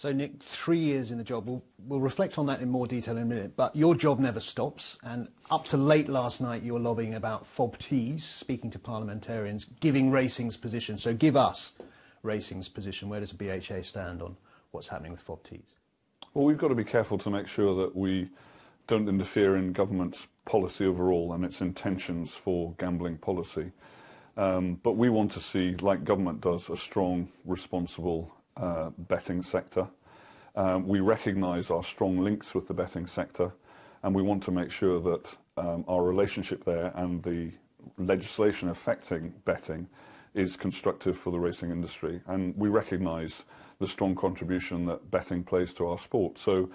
So, Nick, 3 years in the job. We'll reflect on that in more detail in a minute. But your job never stops. And up to late last night, you were lobbying about FOBTs, speaking to parliamentarians, giving racing's position. So give us racing's position. Where does the BHA stand on what's happening with FOBTs? Well, we've got to be careful to make sure that we don't interfere in government's policy overall and its intentions for gambling policy. But we want to see, like government does, a strong, responsible betting sector. We recognise our strong links with the betting sector, and we want to make sure that our relationship there and the legislation affecting betting is constructive for the racing industry. And we recognise the strong contribution that betting plays to our sport. So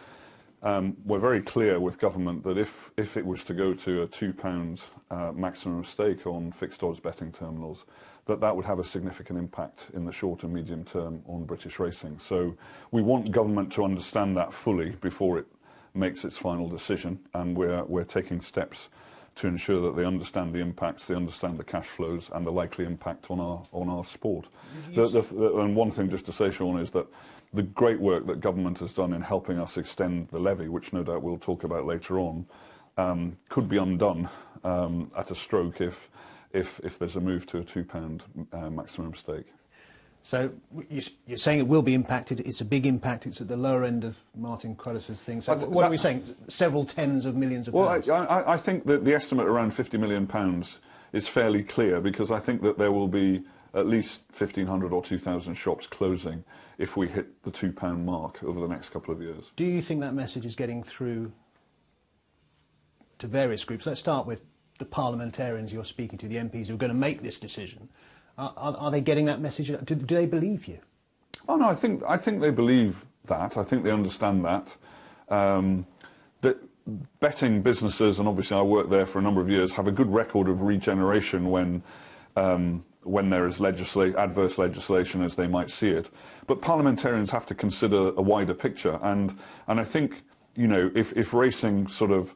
we're very clear with government that if it was to go to a £2 maximum stake on fixed odds betting terminals, that would have a significant impact in the short and medium term on British racing. So we want government to understand that fully before it makes its final decision, and we're taking steps to ensure that they understand the impacts, they understand the cash flows and the likely impact on our sport. And one thing just to say, Sean, is that the great work that government has done in helping us extend the levy, which no doubt we'll talk about later on, could be undone at a stroke if there's a move to a £2 maximum stake. So you're saying it will be impacted. It's a big impact. It's at the lower end of Martin Cruddas' thing. So what are we saying? Several tens of millions of pounds? Well, I think that the estimate around £50 million is fairly clear, because I think that there will be at least 1,500 or 2,000 shops closing if we hit the £2 mark over the next couple of years. Do you think that message is getting through to various groups? Let's start with the parliamentarians you're speaking to, the MPs who are going to make this decision. Are they getting that message? Do they believe you? Oh no, I think they believe that. I think they understand that. That betting businesses, and obviously I worked there for a number of years, have a good record of regeneration when there is adverse legislation, as they might see it. But parliamentarians have to consider a wider picture, and I think, you know, if racing sort of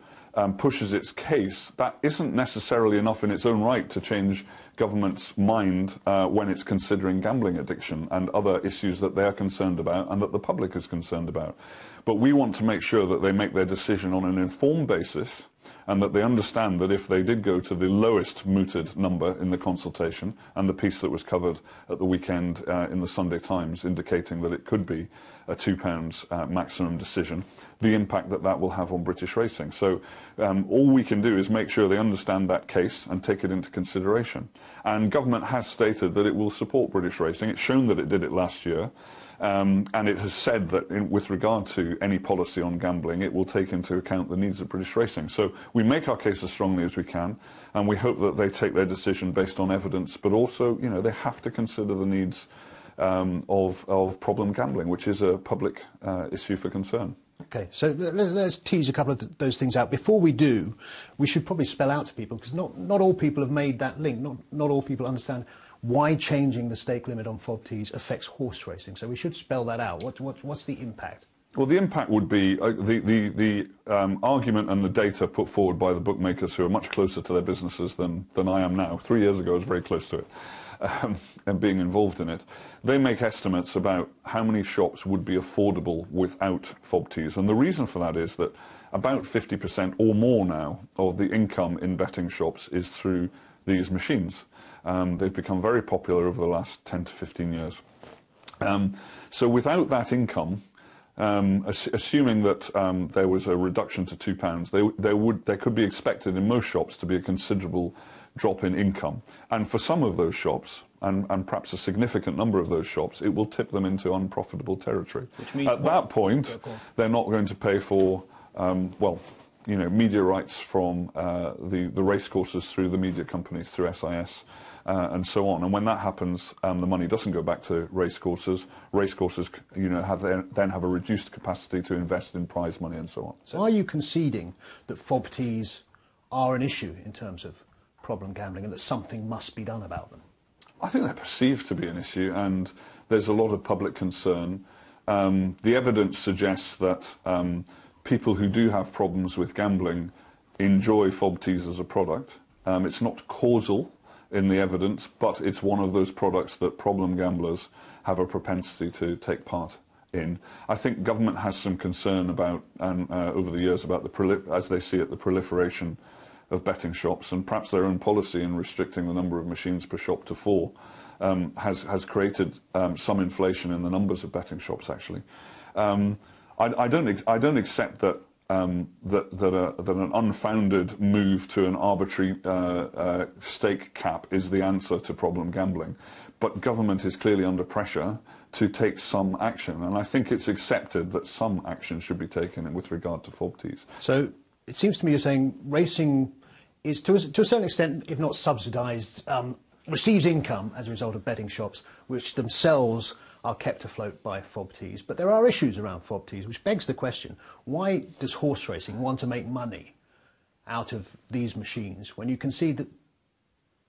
pushes its case, that isn't necessarily enough in its own right to change government's mind when it's considering gambling addiction and other issues that they are concerned about and that the public is concerned about. But we want to make sure that they make their decision on an informed basis, and that they understand that if they did go to the lowest mooted number in the consultation, and the piece that was covered at the weekend in the Sunday Times indicating that it could be a £2 maximum decision, the impact that will have on British racing. So all we can do is make sure they understand that case and take it into consideration. And government has stated that it will support British racing. It's shown that it did it last year. And it has said that with regard to any policy on gambling, it will take into account the needs of British racing. So we make our case as strongly as we can, and we hope that they take their decision based on evidence, but also, you know, they have to consider the needs of problem gambling, which is a public issue for concern. Okay, so let's tease a couple of those things out. Before we do, we should probably spell out to people, because not all people have made that link. Not all people understand why changing the stake limit on FOBTs affects horse racing. So we should spell that out. What's the impact? Well, the impact would be the argument and the data put forward by the bookmakers, who are much closer to their businesses than I am now. 3 years ago I was very close to it and being involved in it. They make estimates about how many shops would be affordable without FOBTs. And the reason for that is that about 50% or more now of the income in betting shops is through these machines. They've become very popular over the last 10 to 15 years. So without that income, assuming that there was a reduction to £2, there could be expected in most shops to be a considerable drop in income. And for some of those shops, and perhaps a significant number of those shops, it will tip them into unprofitable territory. Which means at that point, they're not going to pay for, well, you know, media rights from the racecourses through the media companies, through SIS, and so on. And when that happens, the money doesn't go back to racecourses. Racecourses, you know, then have a reduced capacity to invest in prize money and so on. So are you conceding that FOBTs are an issue in terms of problem gambling, and that something must be done about them? I think they're perceived to be an issue, and there's a lot of public concern. The evidence suggests that people who do have problems with gambling enjoy FOBTs as a product. It's not causal in the evidence, but it's one of those products that problem gamblers have a propensity to take part in. I think government has some concern about, over the years, about as they see it, the proliferation of betting shops, and perhaps their own policy in restricting the number of machines per shop to 4 has created some inflation in the numbers of betting shops. Actually, I don't accept that that an unfounded move to an arbitrary stake cap is the answer to problem gambling, but government is clearly under pressure to take some action, and I think it's accepted that some action should be taken with regard to FOBTs. So it seems to me you're saying racing is, to a certain extent, if not subsidised, receives income as a result of betting shops, which themselves are kept afloat by FOBTs. But there are issues around FOBTs, which begs the question, why does horse racing want to make money out of these machines when you concede that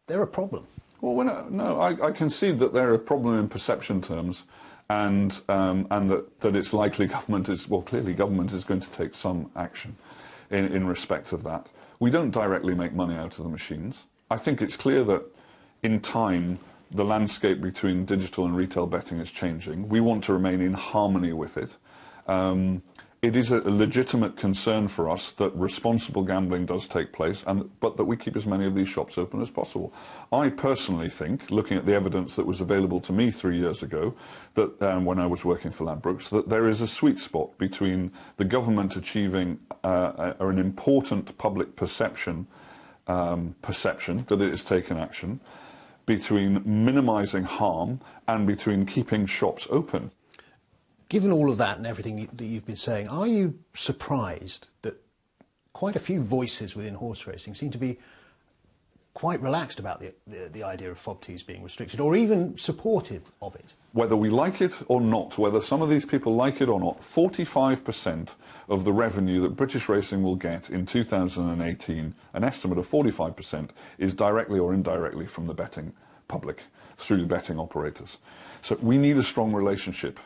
they're a problem? Well, no, I concede that they're a problem in perception terms, and that it's likely clearly government is going to take some action in respect of that. We don't directly make money out of the machines. I think it's clear that in time the landscape between digital and retail betting is changing. We want to remain in harmony with it. It is a legitimate concern for us that responsible gambling does take place, but that we keep as many of these shops open as possible. I personally think, looking at the evidence that was available to me 3 years ago, that when I was working for Ladbrokes, that there is a sweet spot between the government achieving an important public perception that it has taken action, between minimising harm, and between keeping shops open. Given all of that and everything that you've been saying, are you surprised that quite a few voices within horse racing seem to be quite relaxed about the idea of FOBTs being restricted, or even supportive of it? Whether we like it or not, whether some of these people like it or not, 45% of the revenue that British racing will get in 2018, an estimate of 45%, is directly or indirectly from the betting public, through the betting operators. So we need a strong relationship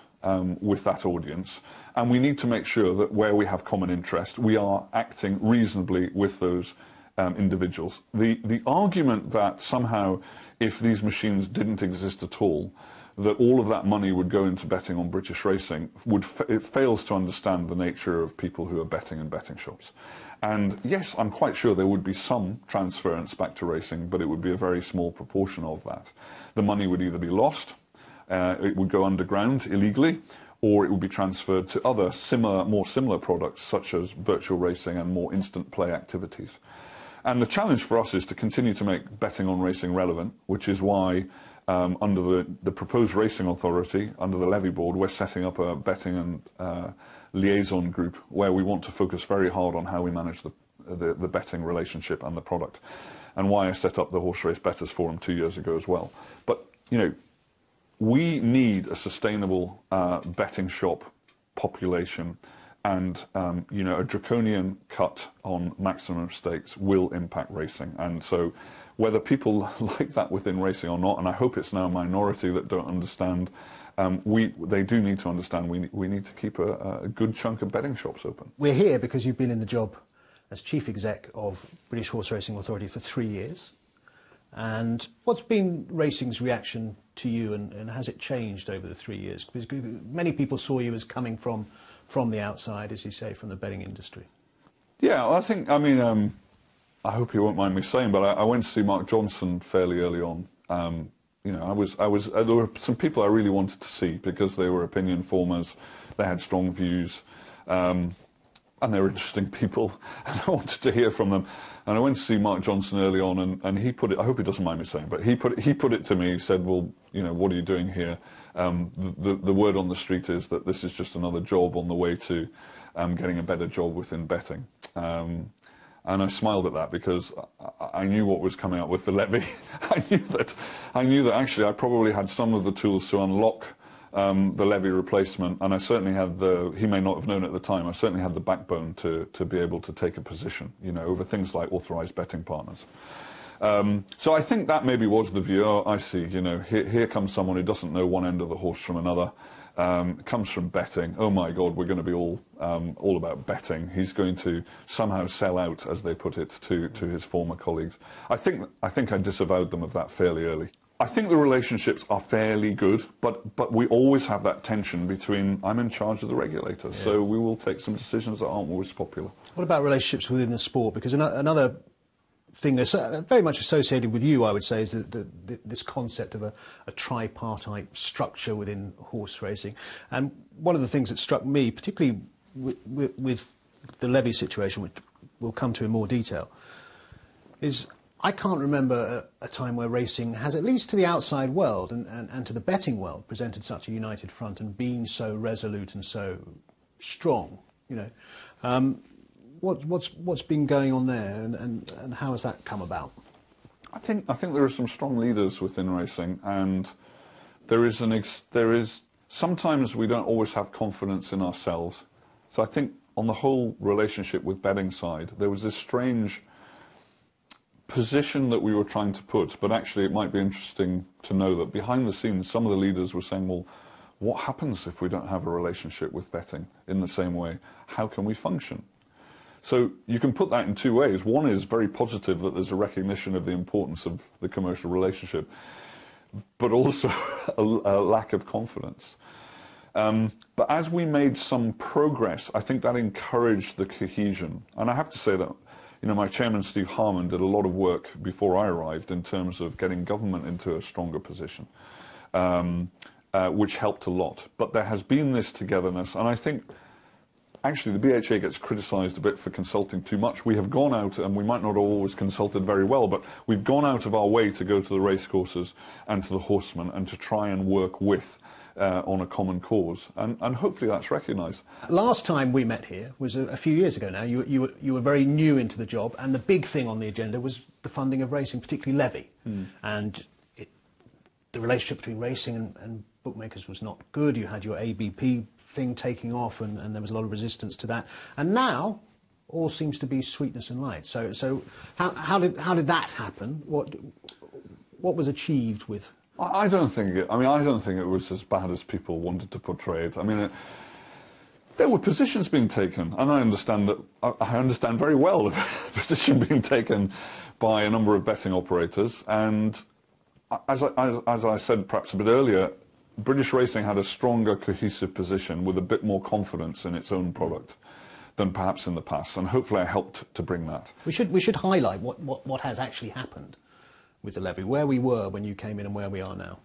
with that audience, and we need to make sure that where we have common interest, we are acting reasonably with those individuals. The argument that somehow, if these machines didn't exist at all, that all of that money would go into betting on British racing, it fails to understand the nature of people who are betting in betting shops. And yes, I'm quite sure there would be some transference back to racing, but it would be a very small proportion of that. The money would either be lost, it would go underground illegally, or it would be transferred to other more similar products, such as virtual racing and more instant play activities. And the challenge for us is to continue to make betting on racing relevant, which is why under the proposed Racing Authority, under the levy board, we're setting up a betting and liaison group where we want to focus very hard on how we manage the betting relationship and the product, and why I set up the Horserace Bettors Forum 2 years ago as well. But, you know, we need a sustainable betting shop population, and you know, a draconian cut on maximum stakes will impact racing. And so whether people like that within racing or not, and I hope it's now a minority that don't understand, they do need to understand we need to keep a good chunk of betting shops open. We're here because you've been in the job as Chief Exec of British Horseracing Authority for 3 years. And what's been racing's reaction to you, and has it changed over the 3 years? Because many people saw you as coming from the outside, as you say, from the betting industry. Yeah, well, I mean, I hope you won't mind me saying, but I went to see Mark Johnson fairly early on. You know, there were some people I really wanted to see because they were opinion formers, they had strong views, and they were interesting people, and I wanted to hear from them. And I went to see Mark Johnson early on, and he put it, I hope he doesn't mind me saying, but he put it to me. He said, well, you know, what are you doing here? The word on the street is that this is just another job on the way to getting a better job within betting. And I smiled at that because I knew what was coming out with the levy. I knew that actually I probably had some of the tools to unlock the levy replacement, and I certainly had he may not have known at the time, I certainly had the backbone to be able to take a position, you know, over things like authorised betting partners. So I think that maybe was the view. Oh, I see, you know, here comes someone who doesn't know one end of the horse from another, comes from betting. Oh my God, we're going to be all about betting. He's going to somehow sell out, as they put it, to his former colleagues. I think I disavowed them of that fairly early. I think the relationships are fairly good, but we always have that tension between I'm in charge of the regulator, so we will take some decisions that aren't always popular. What about relationships within the sport? Because another thing that's very much associated with you, I would say, is this concept of a tripartite structure within horse racing. And one of the things that struck me, particularly with the levy situation, which we'll come to in more detail, is I can't remember a time where racing has, at least to the outside world and to the betting world, presented such a united front and been so resolute and so strong. You know, what's been going on there, and how has that come about? I think there are some strong leaders within racing, and there is sometimes we don't always have confidence in ourselves. So I think on the whole relationship with betting side, there was this strange position that we were trying to put, but actually it might be interesting to know that behind the scenes some of the leaders were saying, well, what happens if we don't have a relationship with betting in the same way? How can we function? So you can put that in two ways. One is very positive, that there's a recognition of the importance of the commercial relationship, but also a lack of confidence. But as we made some progress, I think that encouraged the cohesion. And I have to say that, you know, my chairman, Steve Harmon, did a lot of work before I arrived in terms of getting government into a stronger position, which helped a lot. But there has been this togetherness, and I think actually the BHA gets criticised a bit for consulting too much. We have gone out, and we might not have always consulted very well, but we've gone out of our way to go to the racecourses and to the horsemen and to try and work with on a common cause, and hopefully that's recognised. Last time we met here was a few years ago now. You were very new into the job, and the big thing on the agenda was the funding of racing, particularly levy. And the relationship between racing and bookmakers was not good. You had your ABP thing taking off, and there was a lot of resistance to that. And now all seems to be sweetness and light. So how did that happen? What was achieved with? I don't think it was as bad as people wanted to portray it. I mean, there were positions being taken, and I understand very well the position being taken by a number of betting operators. And as I said perhaps a bit earlier, British racing had a stronger, cohesive position with a bit more confidence in its own product than perhaps in the past, and hopefully I helped to bring that. We should highlight what has actually happened with the levy, where we were when you came in and where we are now.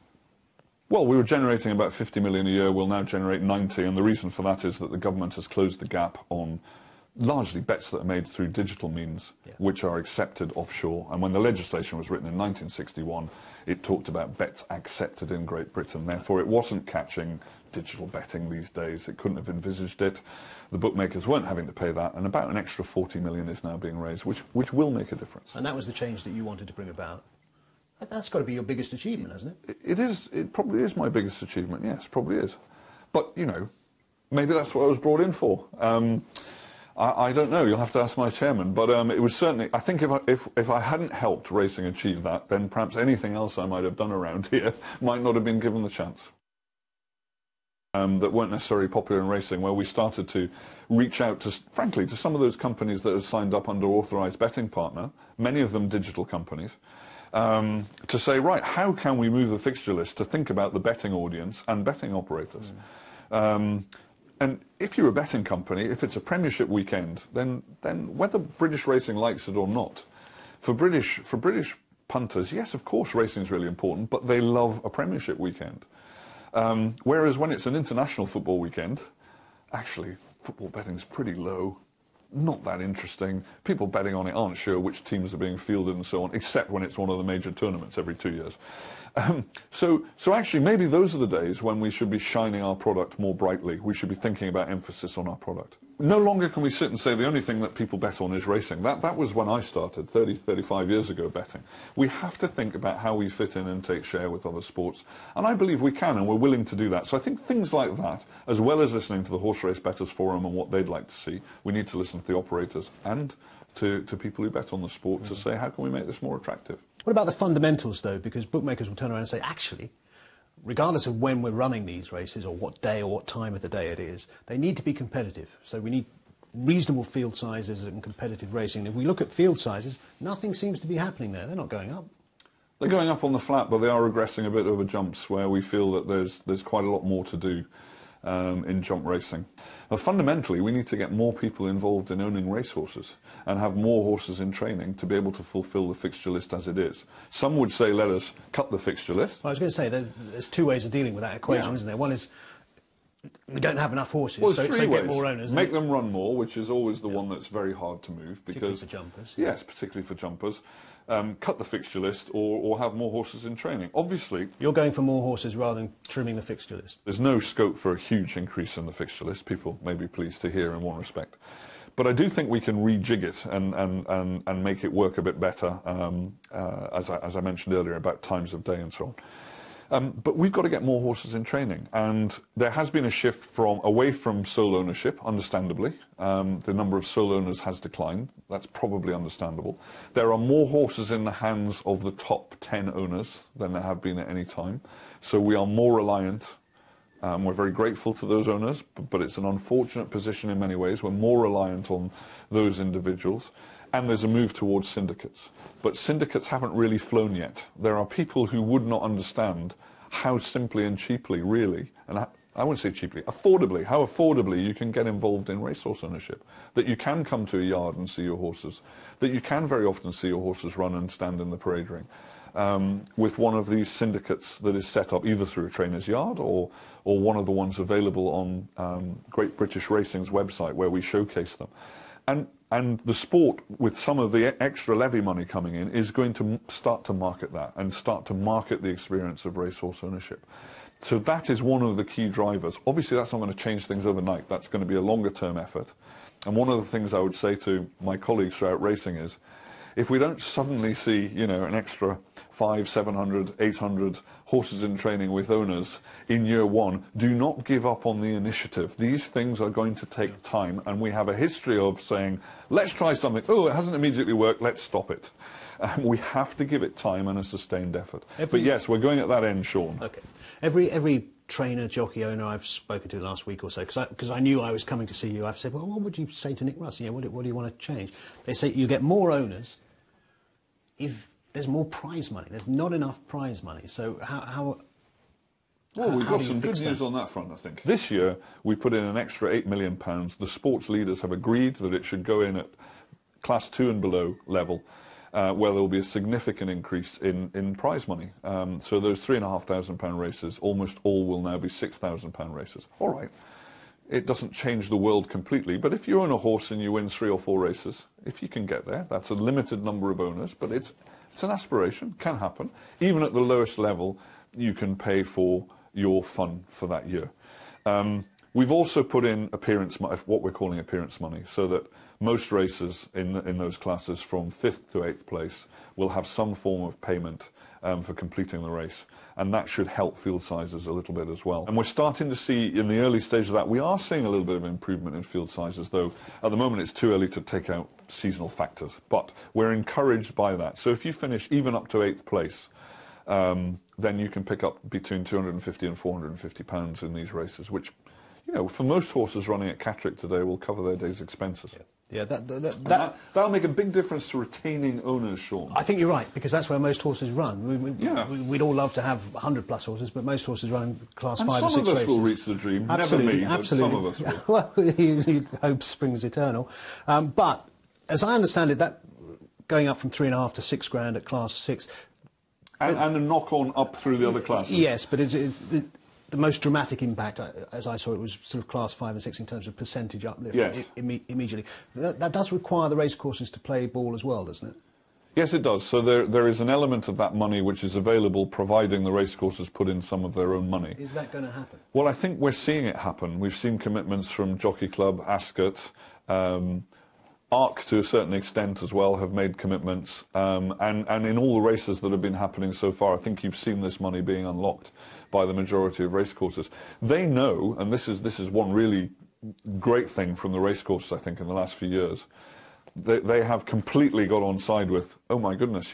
Well, we were generating about 50 million a year. We'll now generate 90, and the reason for that is that the government has closed the gap on largely bets that are made through digital means, which are accepted offshore. And when the legislation was written in 1961, it talked about bets accepted in Great Britain. Therefore, it wasn't catching digital betting these days. It couldn't have envisaged it. The bookmakers weren't having to pay that, and about an extra 40 million is now being raised, which will make a difference. And that was the change that you wanted to bring about. That's got to be your biggest achievement, hasn't it? It is. It probably is my biggest achievement, yes, probably is. But, you know, maybe that's what I was brought in for. I don't know, you'll have to ask my chairman. But it was certainly, I think if I hadn't helped racing achieve that, then perhaps anything else I might have done around here might not have been given the chance. That weren't necessarily popular in racing, where we started to reach out to, frankly, to some of those companies that had signed up under authorised betting partner, many of them digital companies, to say, right, how can we move the fixture list to think about the betting audience and betting operators? And if you're a betting company, if it's a Premiership weekend, then whether British racing likes it or not, for British punters, yes, of course, racing is really important, but they love a Premiership weekend. Whereas when it's an international football weekend, actually, football betting's pretty low. Not that interesting. People betting on it aren't sure which teams are being fielded and so on, except when it's one of the major tournaments every 2 years. So actually, maybe those are the days when we should be shining our product more brightly. We should be thinking about emphasis on our product. No longer can we sit and say the only thing that people bet on is racing. That was when I started, 35 years ago, betting. We have to think about how we fit in and take share with other sports. And I believe we can, and we're willing to do that. So I think things like that, as well as listening to the Horserace Bettors Forum and what they'd like to see, we need to listen to the operators and to people who bet on the sport to say, how can we make this more attractive? What about the fundamentals, though? Because bookmakers will turn around and say, actually, regardless of when we're running these races or what day or what time of the day it is, they need to be competitive. So we need reasonable field sizes and competitive racing. If we look at field sizes, nothing seems to be happening there. They're not going up. They're going up on the flat, but they are regressing a bit over jumps, where we feel that there's quite a lot more to do in jump racing. But fundamentally, we need to get more people involved in owning racehorses and have more horses in training to be able to fulfil the fixture list as it is. Some would say, let us cut the fixture list. Well, I was going to say, there's two ways of dealing with that equation, isn't there? One is we don't have enough horses, well, so get more owners. Make them run more, which is always the one that's very hard to move. Particularly for jumpers. Yes, particularly for jumpers. Cut the fixture list or have more horses in training. Obviously, you're going for more horses rather than trimming the fixture list. There's no scope for a huge increase in the fixture list. People may be pleased to hear in one respect. But I do think we can rejig it and make it work a bit better, as I mentioned earlier, about times of day and so on. But we've got to get more horses in training, and there has been a shift away from sole ownership, understandably. The number of sole owners has declined. That's probably understandable. There are more horses in the hands of the top 10 owners than there have been at any time, so we are more reliant. We're very grateful to those owners, but it's an unfortunate position in many ways. We're more reliant on those individuals, and there's a move towards syndicates. But syndicates haven't really flown yet. There are people who would not understand how simply and cheaply, really, and I wouldn't say cheaply, affordably, how affordably you can get involved in racehorse ownership. That you can come to a yard and see your horses. That you can very often see your horses run and stand in the parade ring. With one of these syndicates that is set up either through a trainer's yard or one of the ones available on Great British Racing's website, where we showcase them. And the sport, with some of the extra levy money coming in, is going to start to market that and start to market the experience of racehorse ownership. So that is one of the key drivers. Obviously, that's not going to change things overnight. That's going to be a longer-term effort. And one of the things I would say to my colleagues throughout racing is, if we don't suddenly see, an extra 500, 700, 800 horses in training with owners in year one, do not give up on the initiative. These things are going to take time, and we have a history of saying, let's try something. Oh, it hasn't immediately worked, let's stop it. We have to give it time and a sustained effort. But yes, we're going at that end, Sean. Okay. Every trainer, jockey owner I've spoken to last week or so, because I knew I was coming to see you, I've said, well, what would you say to Nick Russ? What do you want to change? They say you get more owners if there's more prize money. There's not enough prize money. So well, we've got some good news on that front, I think. This year, we put in an extra £8 million. The sports leaders have agreed that it should go in at Class 2 and below level, where there will be a significant increase in prize money. So those £3,500 races, almost all will now be £6,000 races. All right. It doesn't change the world completely, but if you own a horse and you win 3 or 4 races, if you can get there, that's a limited number of owners, but it's an aspiration, can happen. Even at the lowest level, you can pay for your fun for that year. We've also put in what we're calling appearance money, so that most races in those classes from 5th to 8th place will have some form of payment for completing the race, and that should help field sizes a little bit as well. And we're starting to see, in the early stage of that, we are seeing a little bit of improvement in field sizes, though at the moment it's too early to take out seasonal factors, but we're encouraged by that. So if you finish even up to 8th place, then you can pick up between £250 and £450 in these races, which, for most horses running at Catterick today, will cover their day's expenses. Yeah, that'll make a big difference to retaining owners, Sean. I think you're right, because that's where most horses run. We'd all love to have 100-plus horses, but most horses run Class 5 or 6 races. Some of us will reach the dream. Absolutely, Never me, absolutely. But some of us will. Well, hope springs eternal. But as I understand it, that going up from 3.5 to 6 grand at Class 6... And a knock-on up through the other classes. Yes, but the most dramatic impact, as I saw it, was sort of Class 5 and 6 in terms of percentage uplift. Yes. Immediately. That does require the racecourses to play ball as well, doesn't it? Yes, it does. So there is an element of that money which is available, providing the racecourses put in some of their own money. Is that going to happen? Well, I think we're seeing it happen. We've seen commitments from Jockey Club, Ascot, ARC to a certain extent as well have made commitments, and in all the races that have been happening so far, I think you've seen this money being unlocked by the majority of racecourses. They know, and this is one really great thing from the racecourses, I think, in the last few years, they have completely got on side with, oh my goodness,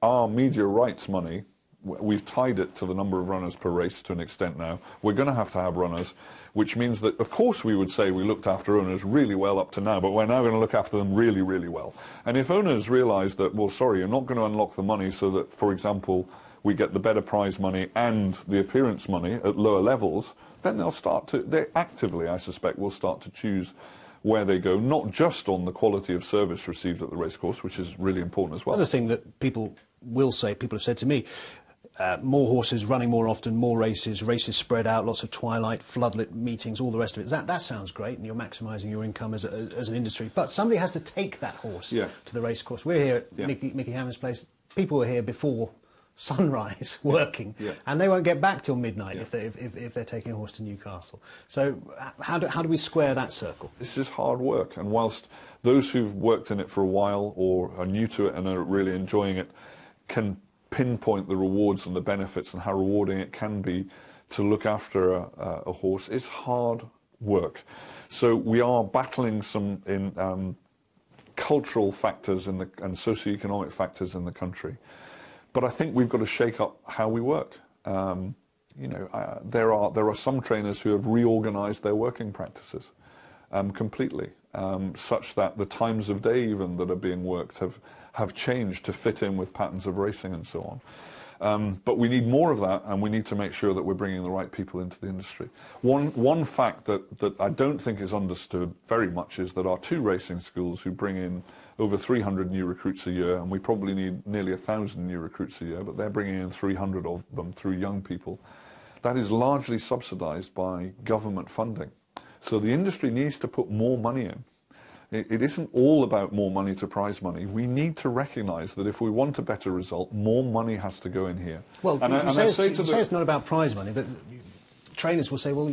our media rights money, we've tied it to the number of runners per race to an extent now. We're going to have runners, which means that, of course, we would say we looked after owners really well up to now, but we're now going to look after them really, really well. And if owners realise that, well, sorry, you're not going to unlock the money so that, for example, we get the better prize money and the appearance money at lower levels, then they actively, I suspect, will start to choose where they go, not just on the quality of service received at the racecourse, which is really important as well. Another thing that people will say, people have said to me, more horses running more often, more races spread out, lots of twilight, floodlit meetings, all the rest of it. That sounds great, and you're maximising your income as an industry. But somebody has to take that horse to the racecourse. We're here at Mickey Hammond's place. People were here before sunrise working, and they won't get back till midnight if they're taking a horse to Newcastle. So how do we square that circle? This is hard work, and whilst those who've worked in it for a while or are new to it and are really enjoying it can pinpoint the rewards and the benefits and how rewarding it can be to look after a horse, it's hard work. So we are battling some cultural factors and socioeconomic factors in the country. But I think we've got to shake up how we work. There are some trainers who have reorganised their working practices completely, such that the times of day even that are being worked have changed to fit in with patterns of racing and so on. But we need more of that, and we need to make sure that we're bringing the right people into the industry. One fact that I don't think is understood very much is that our 2 racing schools who bring in over 300 new recruits a year, and we probably need nearly 1,000 new recruits a year, but they're bringing in 300 of them through young people. That is largely subsidised by government funding. So the industry needs to put more money in. It isn't all about more money to prize money. We need to recognise that if we want a better result, more money has to go in here. Well, you say it's not about prize money, but trainers will say, well,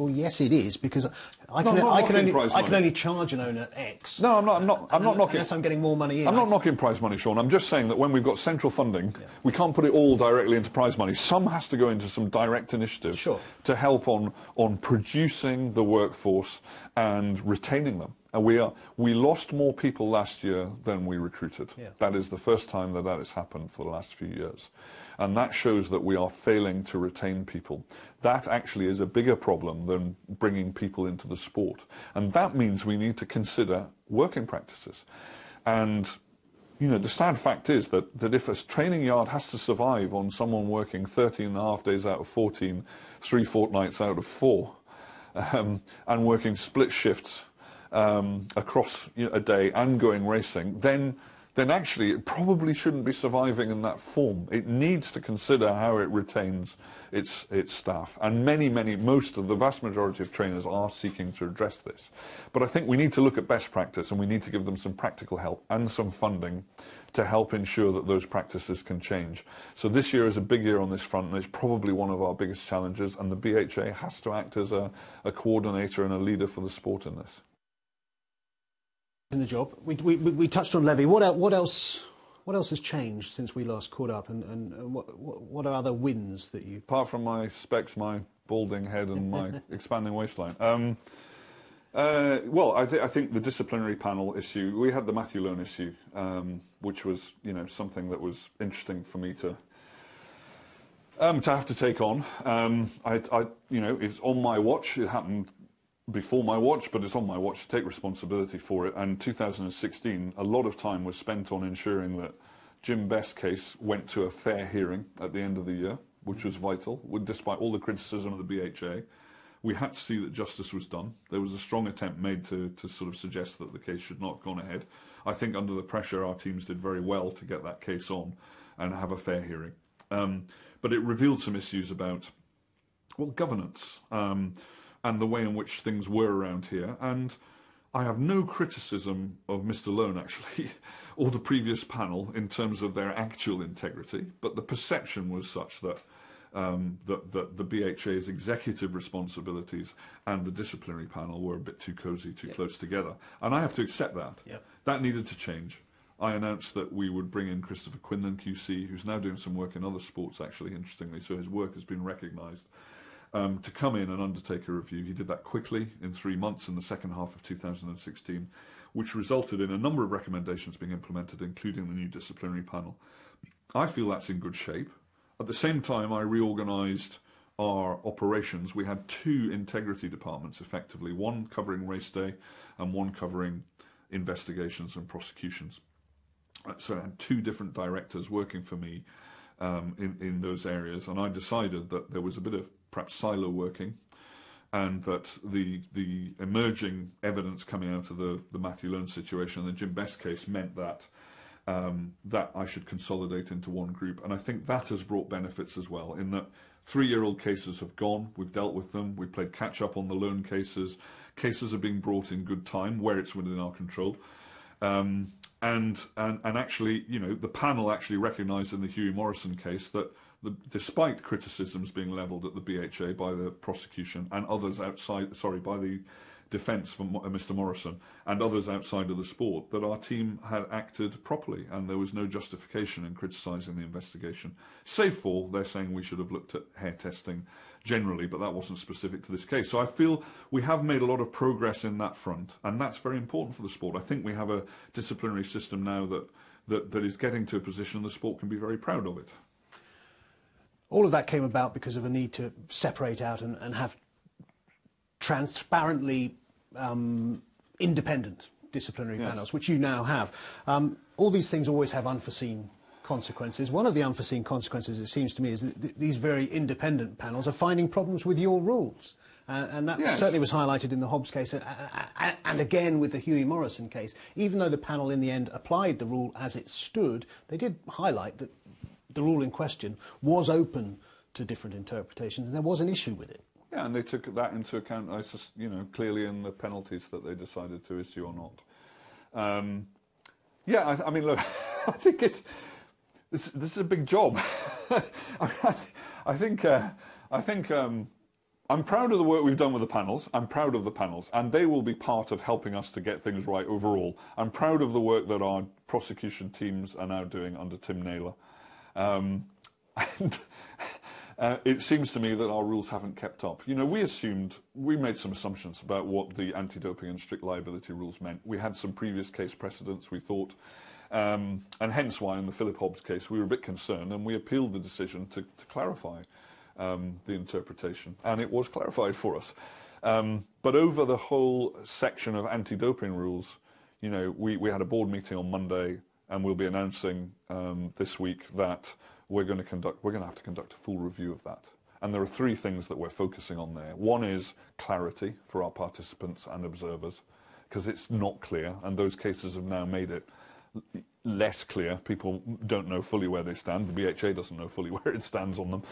yes, it is, because I can only charge an owner X. No, I'm not knocking. Unless I'm getting more money in. I'm not knocking prize money, Sean. I'm just saying that when we've got central funding, we can't put it all directly into prize money. Some has to go into some direct initiatives to help on producing the workforce and retaining them. And we lost more people last year than we recruited. That is the first time that has happened for the last few years. And that shows that we are failing to retain people. That actually is a bigger problem than bringing people into the sport. And that means we need to consider working practices. And, the sad fact is that if a training yard has to survive on someone working 13.5 days out of 14, 3 fortnights out of 4, and working split shifts across a day and going racing, then actually it probably shouldn't be surviving in that form. It needs to consider how it retains its staff. And the vast majority of trainers are seeking to address this. But I think we need to look at best practice, and we need to give them some practical help and some funding to help ensure that those practices can change. So this year is a big year on this front, and it's probably one of our biggest challenges, and the BHA has to act as a coordinator and a leader for the sport in this. In the job, we touched on levy. What else has changed since we last caught up, and what are other wins that you? Apart from my specs, my balding head, and my expanding waistline. Well, I think the disciplinary panel issue. We had the Matthew Loan issue, which was something that was interesting for me to have to take on. It's on my watch. It happened before my watch, but it's on my watch to take responsibility for it. And 2016, a lot of time was spent on ensuring that Jim Best's case went to a fair hearing at the end of the year, which was vital. Despite all the criticism of the BHA, we had to see that justice was done. There was a strong attempt made to sort of suggest that the case should not have gone ahead. I think under the pressure, our teams did very well to get that case on and have a fair hearing. But it revealed some issues about, governance, and the way in which things were around here. And I have no criticism of Mr. Loan, actually, or the previous panel in terms of their actual integrity, but the perception was such that the BHA's executive responsibilities and the disciplinary panel were a bit too cosy, too close together. And I have to accept that. That needed to change. I announced that we would bring in Christopher Quinlan QC, who's now doing some work in other sports, actually, interestingly, so his work has been recognised, to come in and undertake a review. He did that quickly, in 3 months, in the second half of 2016, which resulted in a number of recommendations being implemented, including the new disciplinary panel. I feel that's in good shape. At the same time, I reorganised our operations. We had 2 integrity departments, effectively, one covering race day and one covering investigations and prosecutions. So I had 2 different directors working for me in those areas, and I decided that there was a bit of perhaps silo working, and that the emerging evidence coming out of the Matthew Lone situation and the Jim Best case meant that that I should consolidate into one group. And I think that has brought benefits as well, in that 3-year-old cases have gone, we've dealt with them, we've played catch up on the Lone cases, cases are being brought in good time where it's within our control. And actually, you know, the panel actually recognised in the Hughie Morrison case that despite criticisms being levelled at the BHA by the prosecution and others outside, by the defence from Mr. Morrison and others outside of the sport, that our team had acted properly and there was no justification in criticising the investigation. Save for, they're saying we should have looked at hair testing generally, but that wasn't specific to this case. So I feel we have made a lot of progress in that front, and that's very important for the sport. I think we have a disciplinary system now that is getting to a position the sport can be very proud of it. All of that came about because of a need to separate out and have transparently independent disciplinary panels, which you now have. All these things always have unforeseen consequences. One of the unforeseen consequences, it seems to me, is that these very independent panels are finding problems with your rules. And that certainly was highlighted in the Hobbs case and again with the Hughie Morrison case. Even though the panel in the end applied the rule as it stood, they did highlight that the rule in question was open to different interpretations and there was an issue with it. Yeah, and they took that into account, you know, clearly in the penalties that they decided to issue or not. I mean, look, I think this is a big job. I think I'm proud of the work we've done with the panels. I'm proud of the panels, and they will be part of helping us to get things right overall. I'm proud of the work that our prosecution teams are now doing under Tim Naylor. It seems to me that our rules haven't kept up. You know, we made some assumptions about what the anti-doping and strict liability rules meant. We had some previous case precedents, we thought, and hence why in the Philip Hobbs case we were a bit concerned, and we appealed the decision to clarify the interpretation, and it was clarified for us. But over the whole section of anti-doping rules, you know, we had a board meeting on Monday, and we'll be announcing this week that we're going to have to conduct a full review of that. And there are 3 things that we're focusing on there. One is clarity for our participants and observers, because it's not clear, and those cases have now made it less clear. People don't know fully where they stand. The BHA doesn't know fully where it stands on them.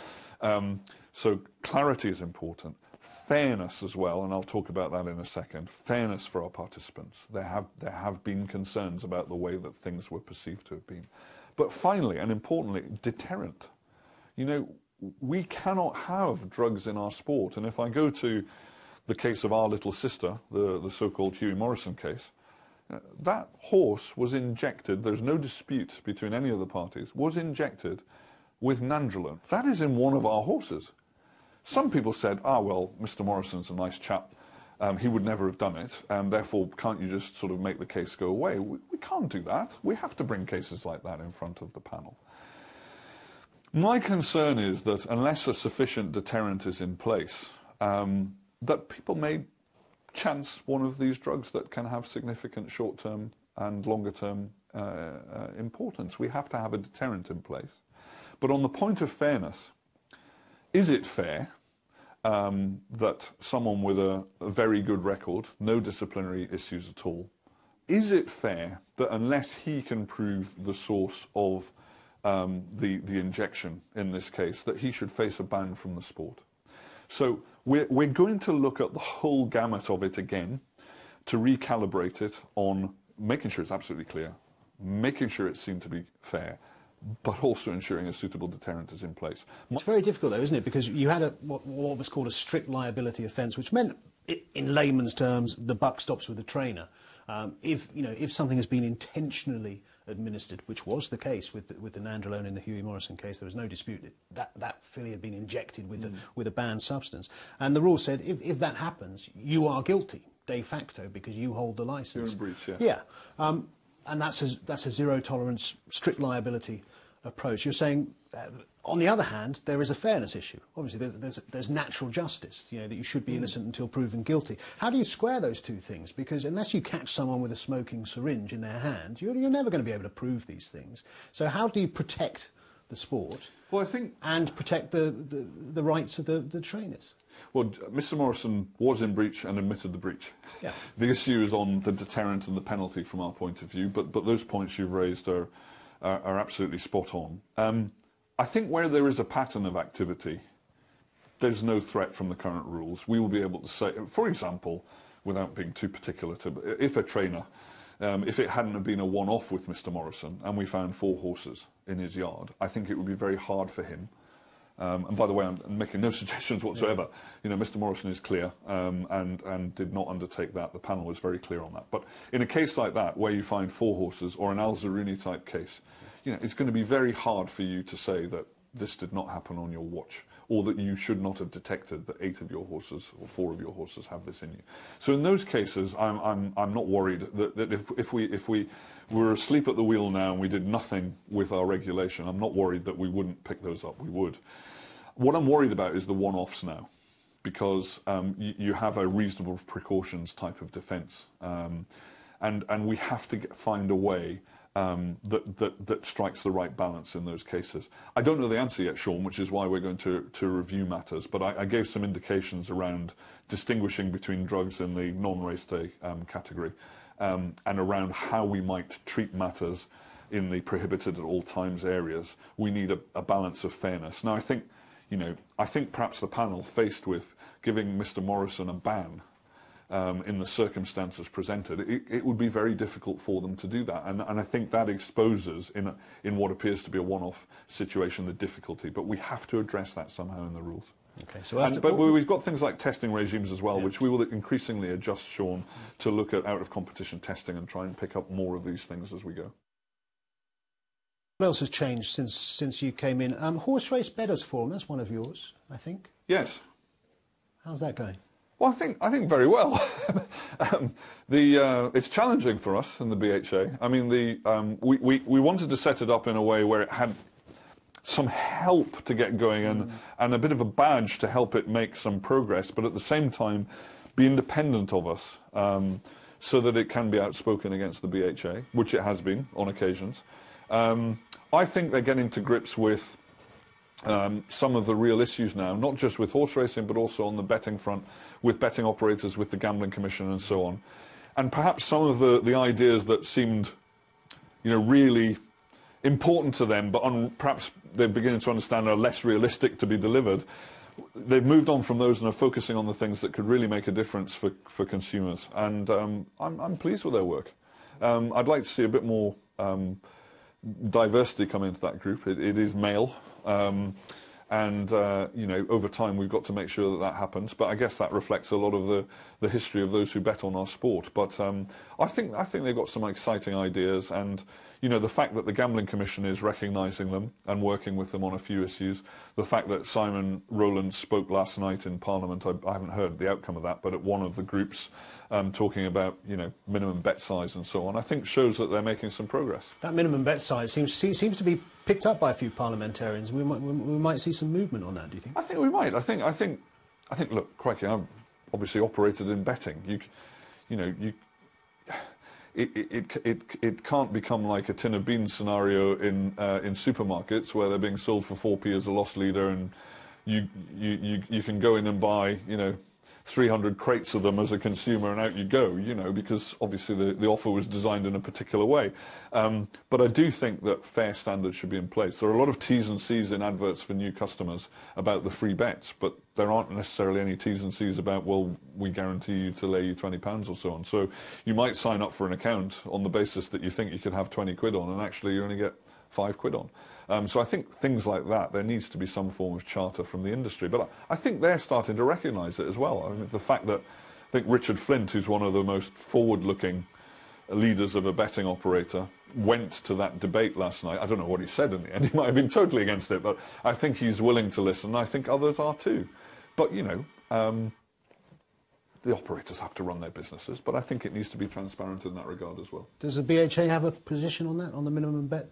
So clarity is important. Fairness as well, and I'll talk about that in a second. Fairness for our participants. There have been concerns about the way that things were perceived to have been. But finally, and importantly, deterrent. You know, we cannot have drugs in our sport, and if I go to the case of our little sister, the so-called Hughie Morrison case, that horse was injected, there's no dispute between any of the parties, was injected with nandrolone. That is in one of our horses. Some people said, well, Mr. Morrison's a nice chap, he would never have done it, and therefore can't you just sort of make the case go away? We can't do that. We have to bring cases like that in front of the panel. My concern is that unless a sufficient deterrent is in place, that people may chance one of these drugs that can have significant short-term and longer-term importance. We have to have a deterrent in place. But on the point of fairness, is it fair that someone with a very good record, no disciplinary issues at all, is it fair that unless he can prove the source of the injection in this case, that he should face a ban from the sport? So we're going to look at the whole gamut of it again to recalibrate it on making sure it's absolutely clear, making sure it's seen to be fair, but also ensuring a suitable deterrent is in place. It's very difficult, though, isn't it? Because you had what was called a strict liability offence, which meant, in layman's terms, the buck stops with the trainer. If something has been intentionally administered, which was the case with the nandrolone in the Hughie Morrison case, there was no dispute that filly had been injected with a banned substance. And the rule said if that happens, you are guilty de facto because you hold the licence. You're in breach, yes. Yeah. And that's a zero tolerance, strict liability approach. You're saying On the other hand, there is a fairness issue. Obviously, there's natural justice, that you should be innocent until proven guilty. How do you square those two things? Because unless you catch someone with a smoking syringe in their hand, you're never going to be able to prove these things. So how do you protect the sport and protect the rights of the trainers? Well, Mr Morrison was in breach and admitted the breach. Yeah. The issue is on the deterrent and the penalty from our point of view, but those points you've raised are absolutely spot on. I think where there is a pattern of activity, there's no threat from the current rules. We will be able to say, for example, without being too particular, if a trainer, if it hadn't have been a one-off with Mr Morrison and we found 4 horses in his yard, I think it would be very hard for him. And by the way, I'm making no suggestions whatsoever. Mr Morrison is clear and did not undertake that. The panel was very clear on that. But in a case like that, where you find 4 horses or an Al-Zaruni type case, it's going to be very hard for you to say that this did not happen on your watch, or that you should not have detected that 8 of your horses or 4 of your horses have this in you. So in those cases, I'm not worried that if we were asleep at the wheel now and we did nothing with our regulation, I'm not worried that we wouldn't pick those up. We would. What I'm worried about is the one-offs now, because you have a reasonable precautions type of defence, and we have to find a way that strikes the right balance in those cases. I don't know the answer yet, Sean, which is why we're going to review matters, but I gave some indications around distinguishing between drugs in the non-race day category and around how we might treat matters in the prohibited at all times areas. We need a balance of fairness. Now, I think perhaps the panel, faced with giving Mr Morrison a ban in the circumstances presented, it would be very difficult for them to do that. And I think that exposes, in what appears to be a one-off situation, the difficulty. But we have to address that somehow in the rules. Okay, so but we've got things like testing regimes as well, which we will increasingly adjust, Sean, to look at out-of-competition testing and try and pick up more of these things as we go. What else has changed since you came in? Horserace Bettors Forum, that's one of yours, I think. Yes. How's that going? Well, I think very well. It's challenging for us in the BHA. I mean, we wanted to set it up in a way where it had some help to get going and a bit of a badge to help it make some progress, but at the same time be independent of us, so that it can be outspoken against the BHA, which it has been on occasions. I think they're getting to grips with some of the real issues now, not just with horse racing, but also on the betting front, with betting operators, with the Gambling Commission and so on. And perhaps some of the ideas that seemed, really important to them, but perhaps they're beginning to understand are less realistic to be delivered. They've moved on from those and are focusing on the things that could really make a difference for consumers. And I'm pleased with their work. I'd like to see a bit more diversity come into that group. It is male, and over time we've got to make sure that happens. But I guess that reflects a lot of the history of those who bet on our sport. But I think they've got some exciting ideas, and the fact that the Gambling Commission is recognising them and working with them on a few issues, the fact that Simon Rowland spoke last night in Parliament, I haven't heard the outcome of that, but at one of the groups talking about minimum bet size and so on, I think shows that they're making some progress. That minimum bet size seems to be picked up by a few parliamentarians. We might see some movement on that. Do you think? I think we might. I think. Look, crikey, I've obviously operated in betting. It can't become like a tin of beans scenario in supermarkets where they're being sold for 4p as a loss leader, and you can go in and buy 300 crates of them as a consumer and out you go, because obviously the offer was designed in a particular way. But I do think that fair standards should be in place. There are a lot of T's and C's in adverts for new customers about the free bets, but there aren't necessarily any T's and C's about, well, we guarantee you to lay you £20 or so on. So you might sign up for an account on the basis that you think you could have 20 quid on, and actually you only get 5 quid on. So I think things like that, there needs to be some form of charter from the industry. But I think they're starting to recognise it as well. I mean, the fact that I think Richard Flint, who's one of the most forward-looking leaders of a betting operator, went to that debate last night. I don't know what he said in the end. He might have been totally against it, but I think he's willing to listen. I think others are too. But, the operators have to run their businesses, but I think it needs to be transparent in that regard as well. Does the BHA have a position on that, on the minimum bet?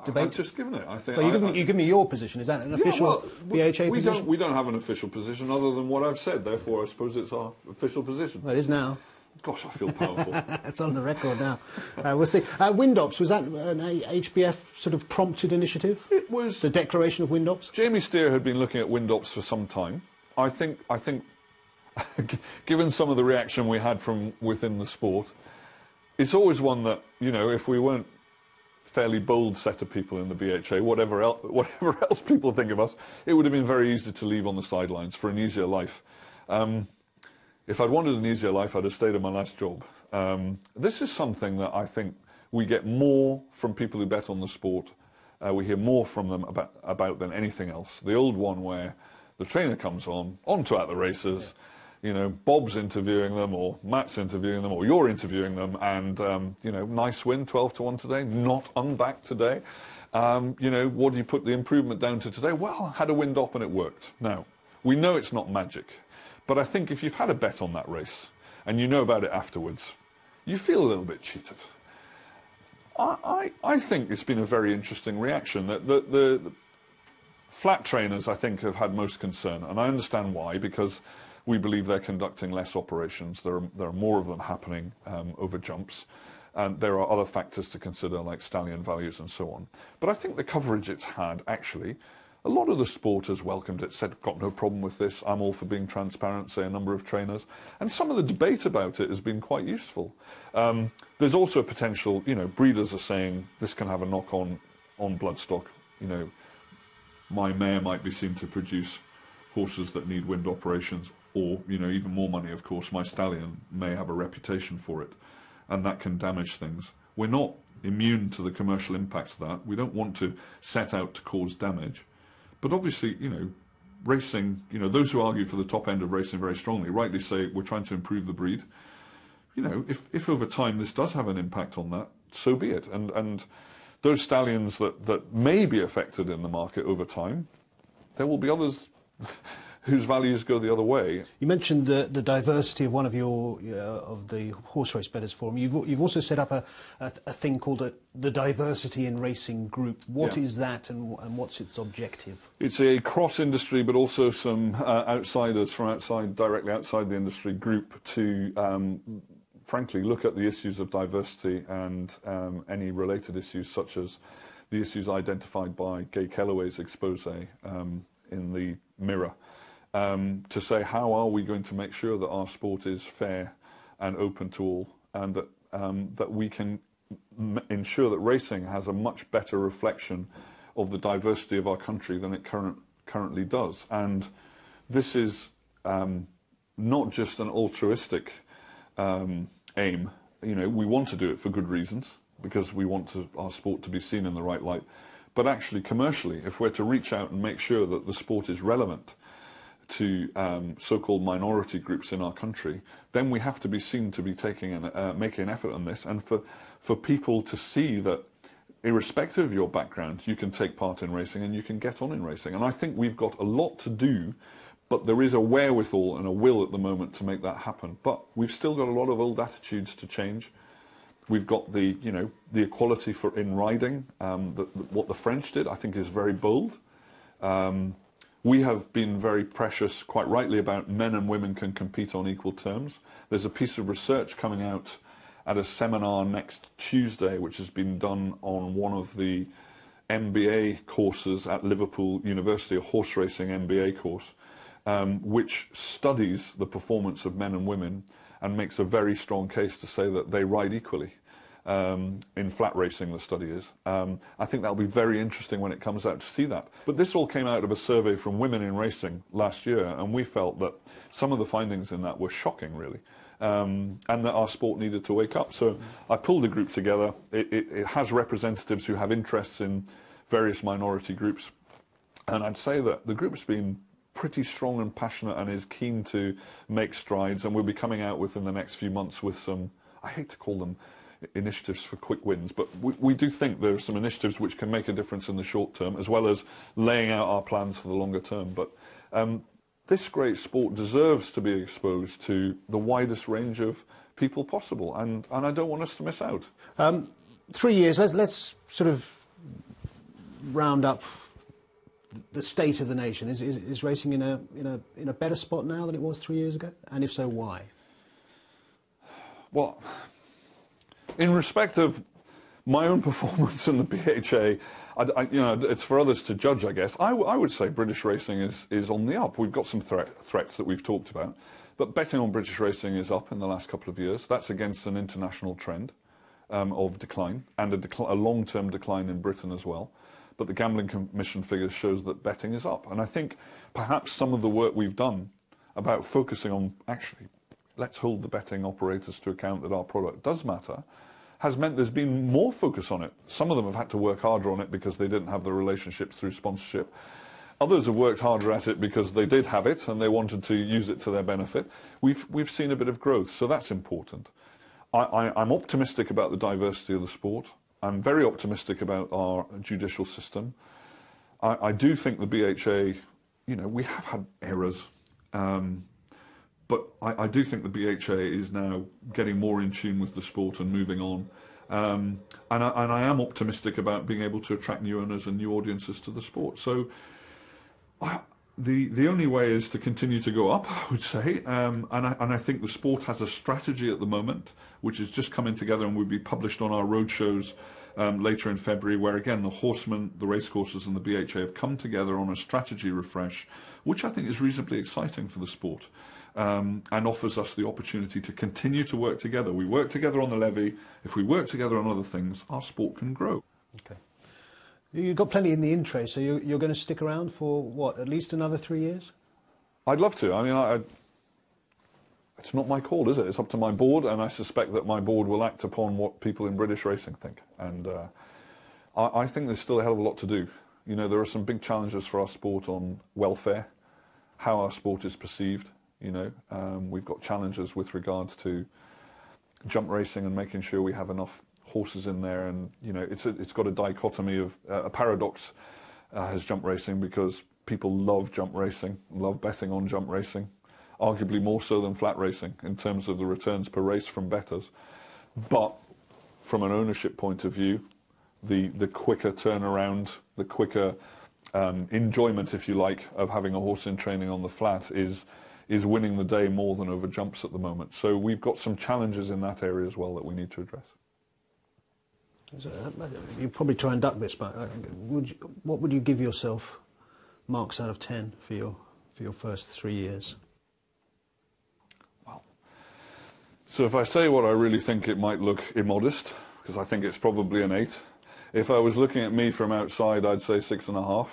debate? I've just given it. I think. Well, you give me your position. Is that an official BHA position? We don't have an official position other than what I've said. Therefore, I suppose it's our official position. Well, it is now. Gosh, I feel powerful. It's on the record now. We'll see. WindOps, was that an HBF sort of prompted initiative? It was. The declaration of WindOps? Jamie Steer had been looking at WindOps for some time. I think, given some of the reaction we had from within the sport, it's always one that, you know, if we weren't fairly bold set of people in the BHA, whatever else people think of us, it would have been very easy to leave on the sidelines for an easier life. If I'd wanted an easier life, I'd have stayed in my last job. This is something that I think we get more from people who bet on the sport. We hear more from them about than anything else. The old one where the trainer comes on to at the races, you know, Bob's interviewing them, or Matt's interviewing them, or you're interviewing them, and, you know, nice win, 12-1 today, not unbacked today. You know, what do you put the improvement down to today? Well, had a wind up and it worked. Now, we know it's not magic. But I think if you've had a bet on that race and you know about it afterwards, you feel a little bit cheated. I think it's been a very interesting reaction. The flat trainers, I think, have had most concern, and I understand why, because we believe they're conducting less operations. There are more of them happening over jumps, and there are other factors to consider, like stallion values and so on. But I think the coverage it's had, actually, a lot of the sport has welcomed it, said, got no problem with this, I'm all for being transparent, say a number of trainers. And some of the debate about it has been quite useful. There's also a potential, you know, breeders are saying this can have a knock-on on bloodstock. You know, my mare might be seen to produce horses that need wind operations, or, you know, even more money, of course, my stallion may have a reputation for it, and that can damage things. We're not immune to the commercial impacts of that. We don't want to set out to cause damage. But obviously, you know, racing, you know, those who argue for the top end of racing very strongly rightly say we're trying to improve the breed. You know, if over time this does have an impact on that, so be it. And those stallions that may be affected in the market over time, there will be others whose values go the other way. You mentioned the diversity of one of your of the Horserace Bettors Forum. You've also set up a thing called the Diversity in Racing Group. What is that, and what's its objective? It's a cross-industry, but also some outsiders from directly outside the industry group to, frankly, look at the issues of diversity and any related issues, such as the issues identified by Gay Kellaway's expose in the Mirror. To say, how are we going to make sure that our sport is fair and open to all, and that we can ensure that racing has a much better reflection of the diversity of our country than it currently does. And this is not just an altruistic aim. You know, we want to do it for good reasons, because we want our sport to be seen in the right light. But actually, commercially, if we're to reach out and make sure that the sport is relevant to so-called minority groups in our country, then we have to be seen to be making an effort on this, and for people to see that, irrespective of your background, you can take part in racing and you can get on in racing. And I think we've got a lot to do, but there is a wherewithal and a will at the moment to make that happen. But we've still got a lot of old attitudes to change. We've got the equality in riding. What the French did, I think, is very bold. We have been very precious, quite rightly, about men and women can compete on equal terms. There's a piece of research coming out at a seminar next Tuesday, which has been done on one of the MBA courses at Liverpool University, a horse racing MBA course, which studies the performance of men and women and makes a very strong case to say that they ride equally. In flat racing, the study is. I think that'll be very interesting when it comes out to see that. But this all came out of a survey from women in racing last year, and we felt that some of the findings in that were shocking, really, and that our sport needed to wake up. So I pulled a group together. It has representatives who have interests in various minority groups, and I'd say that the group's been pretty strong and passionate and is keen to make strides, and we'll be coming out within the next few months with some, I hate to call them initiatives for quick wins, but we do think there are some initiatives which can make a difference in the short term, as well as laying out our plans for the longer term. But this great sport deserves to be exposed to the widest range of people possible, and I don't want us to miss out. 3 years, let's sort of round up the state of the nation? Is racing in a better spot now than it was 3 years ago? And if so, why? Well, in respect of my own performance in the BHA, it's for others to judge, I guess. I would say British racing is on the up. We've got some threats that we've talked about, but betting on British racing is up in the last couple of years. That's against an international trend of decline, and a long-term decline in Britain as well. But the Gambling Commission figures shows that betting is up. And I think perhaps some of the work we've done about focusing on, actually, let's hold the betting operators to account that our product does matter, has meant there's been more focus on it. Some of them have had to work harder on it because they didn't have the relationships through sponsorship. Others have worked harder at it because they did have it and they wanted to use it to their benefit. We've seen a bit of growth, so that's important. I'm optimistic about the diversity of the sport. I'm very optimistic about our judicial system. I do think the BHA, we have had errors, but I do think the BHA is now getting more in tune with the sport and moving on. And I am optimistic about being able to attract new owners and new audiences to the sport. So the only way is to continue to go up, I would say. And I think the sport has a strategy at the moment, which is just coming together and will be published on our roadshows later in February, where again the horsemen, the racecourses and the BHA have come together on a strategy refresh, which I think is reasonably exciting for the sport. And offers us the opportunity to continue to work together. We work together on the levy. If we work together on other things, our sport can grow. Okay. You've got plenty in the in-tray, so you're going to stick around for, what, at least another 3 years? I'd love to. I mean, it's not my call, is it? It's up to my board, and I suspect that my board will act upon what people in British racing think. And I think there's still a hell of a lot to do. There are some big challenges for our sport on welfare, how our sport is perceived. We've got challenges with regards to jump racing and making sure we have enough horses in there, and it's got a dichotomy of a paradox has jump racing, because people love jump racing, love betting on jump racing, arguably more so than flat racing in terms of the returns per race from bettors. But from an ownership point of view, the quicker turnaround, the quicker enjoyment, if you like, of having a horse in training on the flat is winning the day more than over jumps at the moment. So we've got some challenges in that area as well that we need to address. You probably try and duck this, but what would you give yourself marks out of 10 for your first 3 years? Well, so if I say what I really think, it might look immodest, because I think it's probably an 8. If I was looking at me from outside, I'd say 6.5,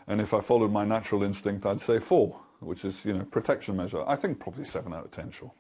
and if I followed my natural instinct, I'd say 4. Which is, protection measure. I think probably 7 out of 10, sure.